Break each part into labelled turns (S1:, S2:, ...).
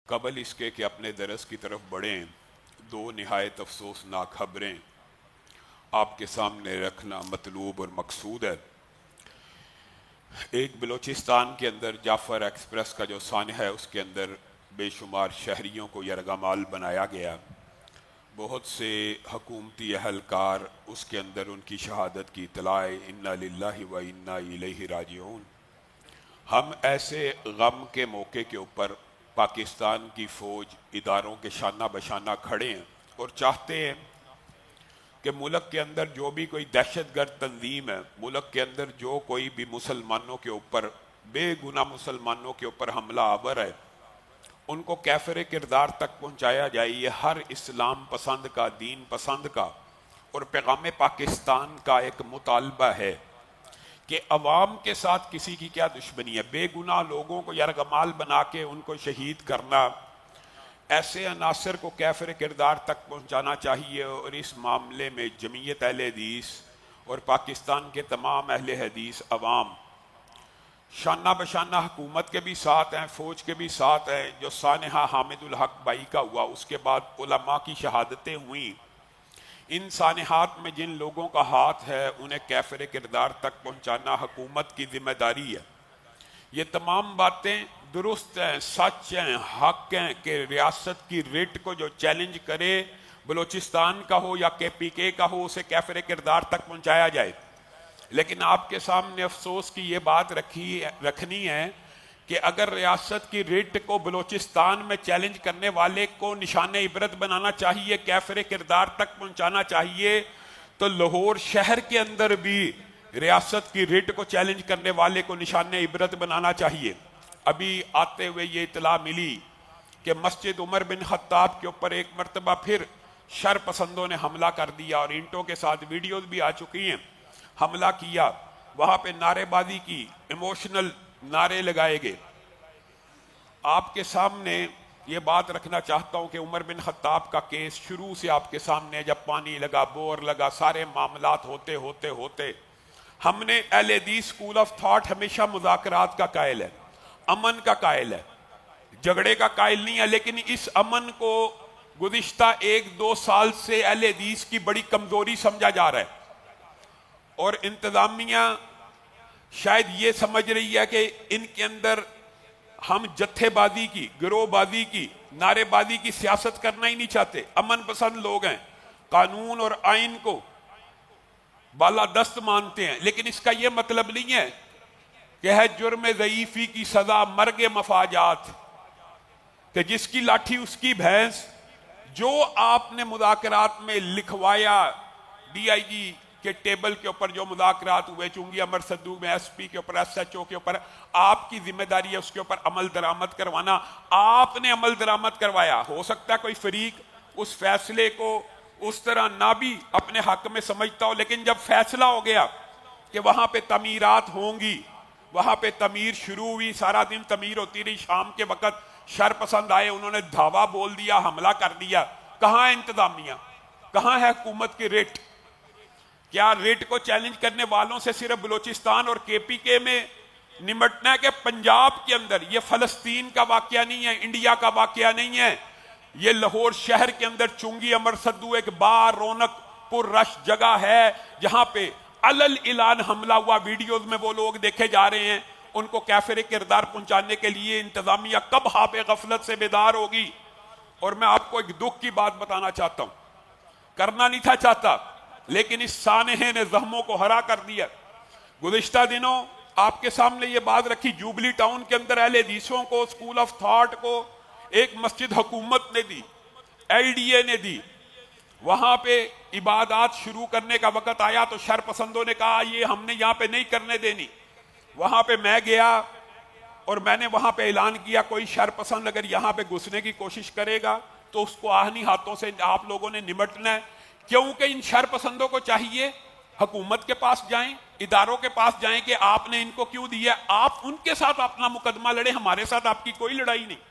S1: قبل اس کے کہ اپنے درس کی طرف بڑھیں، دو نہایت افسوسناک خبریں آپ کے سامنے رکھنا مطلوب اور مقصود ہے۔ ایک بلوچستان کے اندر جعفر ایکسپریس کا جو سانحہ ہے اس کے اندر بے شمار شہریوں کو یرغمال بنایا گیا۔ بہت سے حکومتی اہلکار اس کے اندر ان کی شہادت کی اطلاع انا للہ و انا الیہ راجعون۔ ہم ایسے غم کے موقع کے اوپر پاکستان کی فوج اداروں کے شانہ بشانہ کھڑے ہیں اور چاہتے ہیں کہ ملک کے اندر جو بھی کوئی دہشت گرد تنظیم ہے، ملک کے اندر جو کوئی بھی مسلمانوں کے اوپر، بے گناہ مسلمانوں کے اوپر حملہ آور ہے، ان کو کیفر کردار تک پہنچایا جائے۔ یہ ہر اسلام پسند کا، دین پسند کا اور پیغام پاکستان کا ایک مطالبہ ہے کہ عوام کے ساتھ کسی کی کیا دشمنی ہے۔ بے گناہ لوگوں کو یرغمال بنا کے ان کو شہید کرنا، ایسے عناصر کو کیفر کردار تک پہنچانا چاہیے۔ اور اس معاملے میں جمعیت اہل حدیث اور پاکستان کے تمام اہل حدیث عوام شانہ بشانہ حکومت کے بھی ساتھ ہیں، فوج کے بھی ساتھ ہیں۔ جو سانحہ حامد الحق بائی کا ہوا، اس کے بعد علماء کی شہادتیں ہوئیں، ان سانحات میں جن لوگوں کا ہاتھ ہے انہیں کیفر کردار تک پہنچانا حکومت کی ذمہ داری ہے۔ یہ تمام باتیں درست ہیں، سچ ہیں، حق ہیں کہ ریاست کی ریٹ کو جو چیلنج کرے، بلوچستان کا ہو یا کے پی کے کا ہو، اسے کیفر کردار تک پہنچایا جائے۔ لیکن آپ کے سامنے افسوس کی یہ بات رکھنی ہے کہ اگر ریاست کی ریٹ کو بلوچستان میں چیلنج کرنے والے کو نشان عبرت بنانا چاہیے، کیفر کردار تک پہنچانا چاہیے، تو لاہور شہر کے اندر بھی ریاست کی ریٹ کو چیلنج کرنے والے کو نشان عبرت بنانا چاہیے۔ ابھی آتے ہوئے یہ اطلاع ملی کہ مسجد عمر بن خطاب کے اوپر ایک مرتبہ پھر شر پسندوں نے حملہ کر دیا اور اینٹوں کے ساتھ ویڈیوز بھی آ چکی ہیں۔ حملہ کیا، وہاں پہ نعرے بازی کی، ایموشنل نعرے لگائے گئے۔ آپ کے سامنے یہ بات رکھنا چاہتا ہوں کہ عمر بن خطاب کا کیس شروع سے آپ کے سامنے، جب پانی لگا، بور لگا، سارے معاملات ہوتے ہم نے اہل حدیث اسکول آف تھاٹ ہمیشہ مذاکرات کا قائل ہے، امن کا قائل ہے، جھگڑے کا قائل نہیں ہے۔ لیکن اس امن کو گزشتہ 1-2 سال سے اہل حدیث کی بڑی کمزوری سمجھا جا رہا ہے، اور انتظامیہ شاید یہ سمجھ رہی ہے کہ ان کے اندر ہم جتھے بازی کی، گروہ بازی کی، نعرے بازی کی سیاست کرنا ہی نہیں چاہتے۔ امن پسند لوگ ہیں، قانون اور آئین کو بالا دست مانتے ہیں، لیکن اس کا یہ مطلب نہیں ہے کہ ہے جرم ضعیفی کی سزا مرگ مفاجات، کہ جس کی لاٹھی اس کی بھینس۔ جو آپ نے مذاکرات میں لکھوایا، ڈی آئی جی کے ٹیبل کے اوپر جو مذاکرات ہوئے، چونگی امر صدوق میں، ایس پی کے اوپر، ایس ایچ او کے اوپر، آپ کی ذمہ داری ہے اس کے اوپر عمل درآمد کروانا۔ آپ نے عمل درآمد کروایا۔ ہو سکتا ہے کوئی فریق اس فیصلے کو اس طرح نہ بھی اپنے حق میں سمجھتا ہو، لیکن جب فیصلہ ہو گیا کہ وہاں پہ تعمیرات ہوں گی، وہاں پہ تعمیر شروع ہوئی، سارا دن تعمیر ہوتی رہی، شام کے وقت شر پسند آئے، انہوں نے دھاوا بول دیا، حملہ کر دیا۔ کہاں ہے انتظامیہ؟ کہاں ہے حکومت کی ریٹ؟ کیا ریٹ کو چیلنج کرنے والوں سے صرف بلوچستان اور کے پی کے میں نمٹنا ہے کہ پنجاب کے اندر؟ یہ فلسطین کا واقعہ نہیں ہے، انڈیا کا واقعہ نہیں ہے، یہ لاہور شہر کے اندر چونگی امر صدو ایک با رونق پر رش جگہ ہے جہاں پہ علل اعلان حملہ ہوا۔ ویڈیوز میں وہ لوگ دیکھے جا رہے ہیں۔ ان کو کیفر کردار پہنچانے کے لیے انتظامیہ کب خواب غفلت سے بیدار ہوگی؟ اور میں آپ کو ایک دکھ کی بات بتانا چاہتا ہوں، کرنا نہیں تھا چاہتا، لیکن اس سانحے نے زخموں کو ہرا کر دیا۔ گزشتہ دنوں آپ کے سامنے یہ بات رکھی، جوبلی ٹاؤن کے اندر اہل حدیثوں کو، اسکول آف تھاٹ کو ایک مسجد حکومت نے دی، ایل ڈی اے نے دی۔ وہاں پہ عبادات شروع کرنے کا وقت آیا تو شر پسندوں نے کہا یہ ہم نے یہاں پہ نہیں کرنے دینی۔ وہاں پہ میں گیا اور میں نے وہاں پہ اعلان کیا کوئی شر پسند اگر یہاں پہ گھسنے کی کوشش کرے گا تو اس کو آہنی ہاتھوں سے آپ لوگوں نے نمٹنا ہے، کیونکہ ان شر پسندوں کو چاہیے حکومت کے پاس جائیں، اداروں کے پاس جائیں کہ آپ نے ان کو کیوں دیا۔ آپ ان کے ساتھ اپنا مقدمہ لڑیں، ہمارے ساتھ آپ کی کوئی لڑائی نہیں،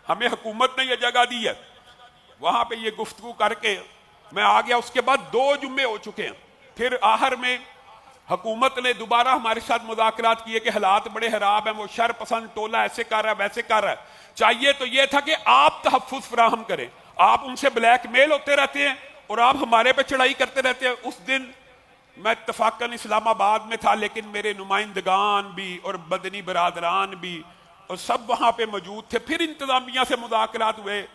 S1: ہمیں حکومت نے یہ جگہ دی ہے۔ وہاں پہ یہ گفتگو کر کے میں آ گیا۔ اس کے بعد 2 جمعے ہو چکے ہیں، پھر آخر میں حکومت نے دوبارہ ہمارے ساتھ مذاکرات کیے کہ حالات بڑے خراب ہیں، وہ شر پسند ٹولہ ایسے کر رہا ہے ویسے کر رہا ہے، چاہیے تو یہ تھا کہ آپ تحفظ فراہم کریں، آپ ان سے بلیک میل ہوتے رہتے ہیں اور آپ ہمارے پہ چڑھائی کرتے رہتے ہیں۔ اس دن میں اتفاقاً اسلام آباد میں تھا، لیکن میرے نمائندگان بھی اور مدنی برادران بھی اور سب وہاں پہ موجود تھے۔ پھر انتظامیہ سے مذاکرات ہوئے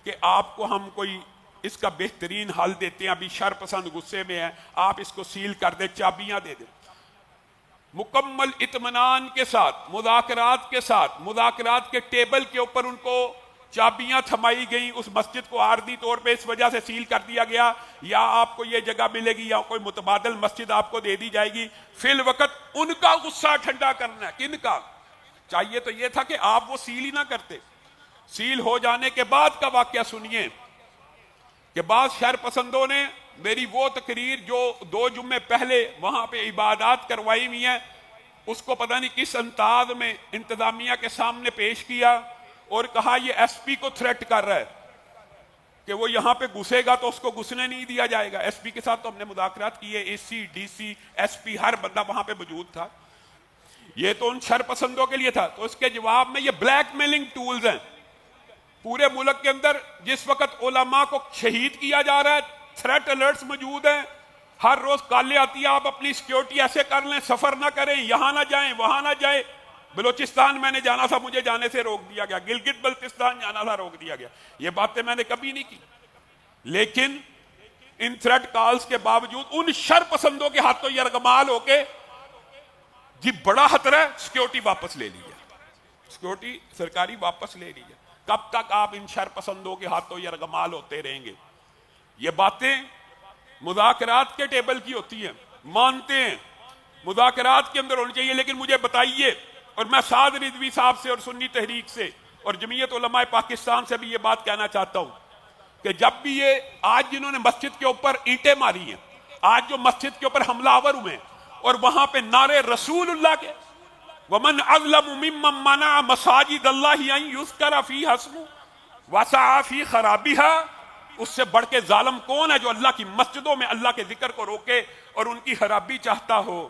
S1: کہ آپ کو ہم کوئی اس کا بہترین حل دیتے ہیں، ابھی شر پسند غصے میں ہے، آپ اس کو سیل کر دیں، چابیاں دے دیں۔ مکمل اطمینان کے ساتھ مذاکرات کے ٹیبل کے اوپر ان کو چابیاں تھمائی گئیں، اس مسجد کو عارضی طور پہ اس وجہ سے سیل کر دیا گیا، یا آپ کو یہ جگہ ملے گی یا کوئی متبادل مسجد آپ کو دے دی جائے گی۔ فی الوقت ان کا غصہ ٹھنڈا کرنا ہے، کن کا؟ چاہیے تو یہ تھا کہ آپ وہ سیل ہی نہ کرتے۔ سیل ہو جانے کے بعد کا واقعہ سنیے کہ بعض شر پسندوں نے میری وہ تقریر جو 2 جمعے پہلے وہاں پہ عبادات کروائی ہوئی ہیں، اس کو پتہ نہیں کس انداز میں انتظامیہ کے سامنے پیش کیا اور کہا یہ ایس پی کو تھریٹ کر رہا ہے کہ وہ یہاں پہ گھسے گا تو اس کو گھسنے نہیں دیا جائے گا۔ ایس پی کے ساتھ تو ہم نے مذاکرات کیے، اے C D C S P ہر بندہ وہاں پہ موجود تھا، یہ تو ان شر پسندوں کے لیے تھا۔ تو اس کے جواب میں یہ بلیک میلنگ ٹولز ہیں پورے ملک کے اندر، جس وقت علماء کو شہید کیا جا رہا ہے، تھریٹ الرٹس موجود ہیں، ہر روز کالیں آتی ہے آپ اپنی سیکیورٹی ایسے کر لیں، سفر نہ کریں، یہاں نہ جائیں وہاں نہ جائیں۔ بلوچستان میں نے جانا تھا، مجھے جانے سے روک دیا گیا، گلگت بلتستان جانا تھا، روک دیا گیا۔ یہ باتیں میں نے کبھی نہیں کی، لیکن ان تھریٹ کالز کے باوجود ان شر پسندوں کے ہاتھوں یرغمال ہو کے جی بڑا خطرہ ہے، سیکیورٹی واپس لے لیجیے، سیکیورٹی سرکاری واپس لے لیجیے۔ کب تک آپ ان شر پسندوں کے ہاتھوں یرغمال ہوتے رہیں گے؟ یہ باتیں مذاکرات کے ٹیبل کی ہوتی ہیں، مانتے ہیں مذاکرات کے اندر ہونی چاہیے، لیکن مجھے بتائیے، اور میں سعد رضوی صاحب سے اور سنی تحریک سے اور جمعیت علماء پاکستان سے بھی یہ بات کہنا چاہتا ہوں کہ جب بھی یہ آج جنہوں نے مسجد کے اوپر اینٹیں ماری ہیں، آج جو مسجد کے اوپر حملہ آور ہوئے ہیں اور وہاں پہ نعرے رسول اللہ کے وَمَنْ أَظْلَمُ مِمَّنْ مَنَعَ مَسَاجِدَ اللَّهِ أَنْ يُذْكَرَ فِيهَا اسْمُهُ وَسَعَىٰ فِي خَرَابِهَا، اس سے بڑھ کے ظالم کون ہے جو اللہ کی مسجدوں میں اللہ کے ذکر کو روکے اور ان کی خرابی چاہتا ہو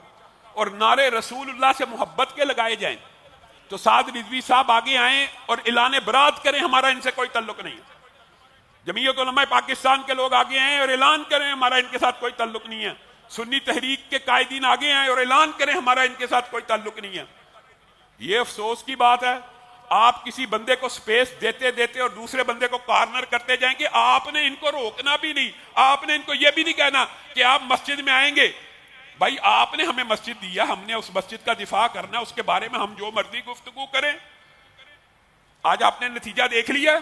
S1: اور نعرے رسول اللہ سے محبت کے لگائے جائیں؟ تو سعد رضوی صاحب آگے آئیں اور اعلان برات کریں ہمارا ان سے کوئی تعلق نہیں ہے۔ جمعیت علماء پاکستان کے لوگ آگے آئیں اور اعلان کریں ہمارا ان کے ساتھ کوئی تعلق نہیں ہے۔ سنی تحریک کے قائدین آگے آئیں اور اعلان کریں ہمارا ان کے ساتھ کوئی تعلق نہیں ہے۔ یہ افسوس کی بات ہے، آپ کسی بندے کو سپیس دیتے دیتے اور دوسرے بندے کو کارنر کرتے جائیں گے۔ آپ نے ان کو روکنا بھی نہیں، آپ نے ان کو یہ بھی نہیں کہنا کہ آپ مسجد میں آئیں گے۔ بھائی آپ نے ہمیں مسجد دیا، ہم نے اس مسجد کا دفاع کرنا، اس کے بارے میں ہم جو مرضی گفتگو کریں۔ آج آپ نے نتیجہ دیکھ لیا،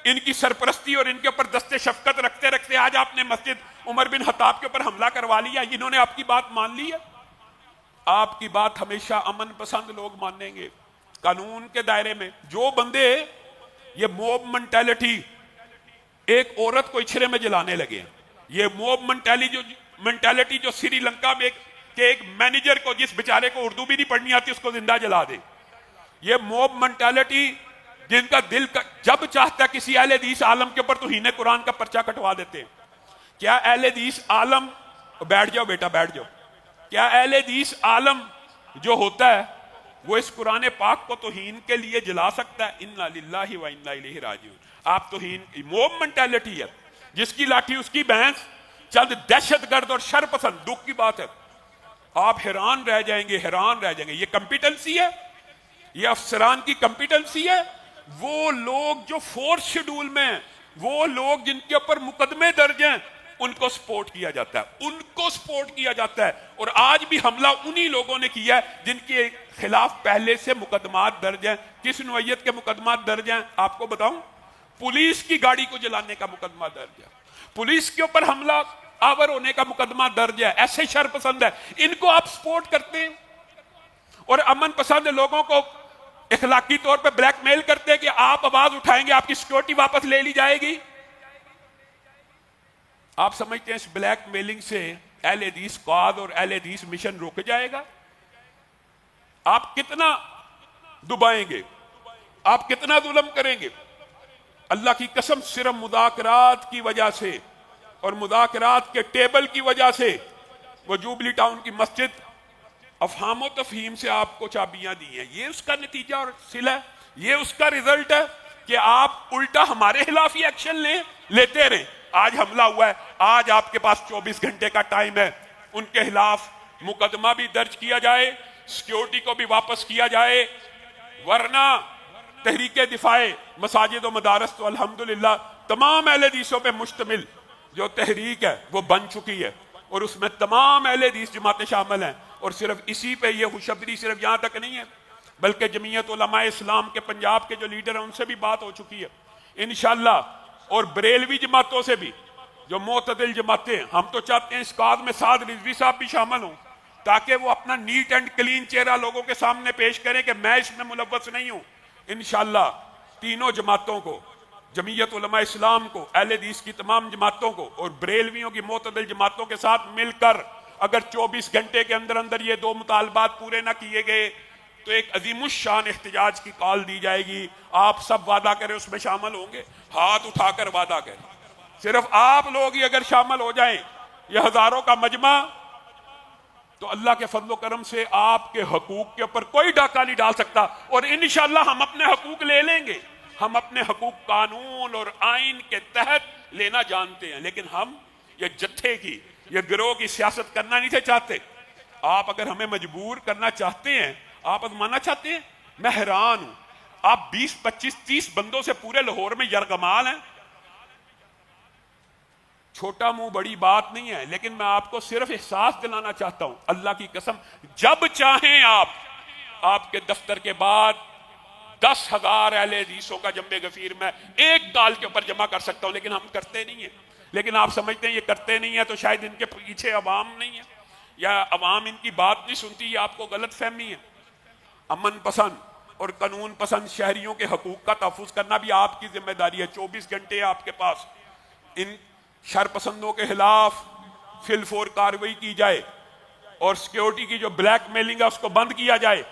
S1: ان کی سرپرستی اور ان کے اوپر دست شفقت رکھتے رکھتے آج آپ نے مسجد عمر بن خطاب کے اوپر حملہ کروا لیا۔ انہوں نے آپ کی بات مان لی ہے۔ آپ کی بات ہمیشہ امن پسند لوگ مانیں گے، قانون کے دائرے میں۔ جو بندے یہ موب منٹیلٹی ایک عورت کو اچھرے میں جلانے لگے ہیں، یہ موب منٹیلٹی جو سری لنکا میں ایک مینیجر کو، جس بیچارے کو اردو بھی نہیں پڑھنی آتی، اس کو زندہ جلا دے، یہ موب منٹیلٹی جن کا دل جب چاہتا ہے کسی اہل حدیث عالم کے اوپر توہین قرآن کا پرچہ کٹوا دیتے ہیں۔ کیا اہل حدیث عالم، بیٹھ جاؤ بیٹا بیٹھ جاؤ، کیا اہل حدیث عالم جو ہوتا ہے وہ اس قرآن پاک کو توہین کے لیے جلا سکتا ہے؟ انا للہ و انا الیہ راجعون۔ آپ توہین موب منٹیلٹی ہے، جس کی لاٹھی اس کی بھینس، چند دہشت گرد اور شر پسند، دکھ کی بات ہے۔ آپ حیران رہ جائیں گے، حیران رہ جائیں گے۔ یہ کمپیٹنسی ہے، یہ افسران کی کمپیٹنسی ہے۔ وہ لوگ جو فورتھ شیڈول میں ہیں، وہ لوگ جن کے اوپر مقدمے درج ہیں، ان کو سپورٹ کیا جاتا ہے، ان کو سپورٹ کیا جاتا ہے۔ اور آج بھی حملہ انہی لوگوں نے کیا ہے جن کے خلاف پہلے سے مقدمات درج ہیں۔ کس نوعیت کے مقدمات درج ہیں آپ کو بتاؤں؟ پولیس کی گاڑی کو جلانے کا مقدمہ درج ہے، پولیس کے اوپر حملہ آور ہونے کا مقدمہ درج ہے۔ ایسے شر پسند ہے، ان کو آپ سپورٹ کرتے ہیں اور امن پسند لوگوں کو اخلاقی طور پہ بلیک میل کرتے ہیں کہ آپ آواز اٹھائیں گے آپ کی سیکیورٹی واپس لے لی جائے گی۔ آپ سمجھتے ہیں اس بلیک میلنگ سے اہل حدیث قواد اور اہل حدیث مشن رک جائے گا؟ آپ کتنا دبائیں گے، آپ کتنا ظلم کریں گے؟ اللہ کی قسم صرف مذاکرات کی وجہ سے اور مذاکرات کے ٹیبل کی وجہ سے وہ جوبلی ٹاؤن کی مسجد افہام و تفہیم سے آپ کو چابیاں دی ہیں، یہ اس کا نتیجہ اور صلہ ہے، یہ اس کا رزلٹ ہے کہ آپ الٹا ہمارے خلاف ہی ایکشن لیتے رہیں۔ آج حملہ ہوا ہے، آج آپ کے پاس 24 گھنٹے کا ٹائم ہے، ان کے خلاف مقدمہ بھی درج کیا جائے، سیکیورٹی کو بھی واپس کیا جائے، ورنہ تحریک دفاع مساجد و مدارس تو الحمدللہ تمام اہل حدیثوں پہ مشتمل جو تحریک ہے وہ بن چکی ہے، اور اس میں تمام اہل حدیث جماعتیں شامل ہیں، اور صرف اسی پہ یہ خوشبری صرف یہاں تک نہیں ہے بلکہ جمعیت علماء اسلام کے پنجاب کے جو لیڈر ہیں ان سے بھی بات ہو چکی ہے انشاءاللہ، اور بریلوی جماعتوں سے بھی جو معتدل جماعتیں ہیں، ہم تو چاہتے ہیں اس کاز میں سعد رضوی صاحب بھی شامل ہوں تاکہ وہ اپنا نیٹ اینڈ کلین چہرہ لوگوں کے سامنے پیش کریں کہ میں اس میں ملوث نہیں ہوں۔ انشاءاللہ تینوں جماعتوں کو، جمعیت علماء اسلام کو، اہل حدیث کی تمام جماعتوں کو اور بریلویوں کی معتدل جماعتوں کے ساتھ مل کر اگر 24 گھنٹے کے اندر اندر یہ دو مطالبات پورے نہ کیے گئے تو ایک عظیم الشان احتجاج کی کال دی جائے گی۔ آپ سب وعدہ کریں اس میں شامل ہوں گے، ہاتھ اٹھا کر وعدہ کریں، صرف آپ لوگ ہی اگر شامل ہو جائیں یہ ہزاروں کا مجمع، تو اللہ کے فضل و کرم سے آپ کے حقوق کے اوپر کوئی ڈاکہ نہیں ڈال سکتا، اور انشاءاللہ ہم اپنے حقوق لے لیں گے۔ ہم اپنے حقوق قانون اور آئین کے تحت لینا جانتے ہیں، لیکن ہم یہ جتھے کی، یہ گروہ کی سیاست کرنا نہیں تھے چاہتے۔ آپ اگر ہمیں مجبور کرنا چاہتے ہیں، آپ ازمانا چاہتے ہیں، میں حیران ہوں، آپ 20 25 30 بندوں سے پورے لاہور میں یرغمال ہیں۔ چھوٹا منہ بڑی بات نہیں ہے، لیکن میں آپ کو صرف احساس دلانا چاہتا ہوں، اللہ کی قسم جب چاہیں آپ کے دفتر کے بعد 10,000 اہل حدیثوں کا جنب غفیر میں ایک کال کے اوپر جمع کر سکتا ہوں، لیکن ہم کرتے نہیں ہیں۔ لیکن آپ سمجھتے ہیں یہ کرتے نہیں ہیں تو شاید ان کے پیچھے عوام نہیں ہے یا عوام ان کی بات نہیں سنتی، یہ آپ کو غلط فہمی ہے۔ امن پسند اور قانون پسند شہریوں کے حقوق کا تحفظ کرنا بھی آپ کی ذمہ داری ہے۔ 24 گھنٹے آپ کے پاس، ان شر پسندوں کے خلاف فی الفور کارروائی کی جائے اور سیکیورٹی کی جو بلیک میلنگ ہے اس کو بند کیا جائے۔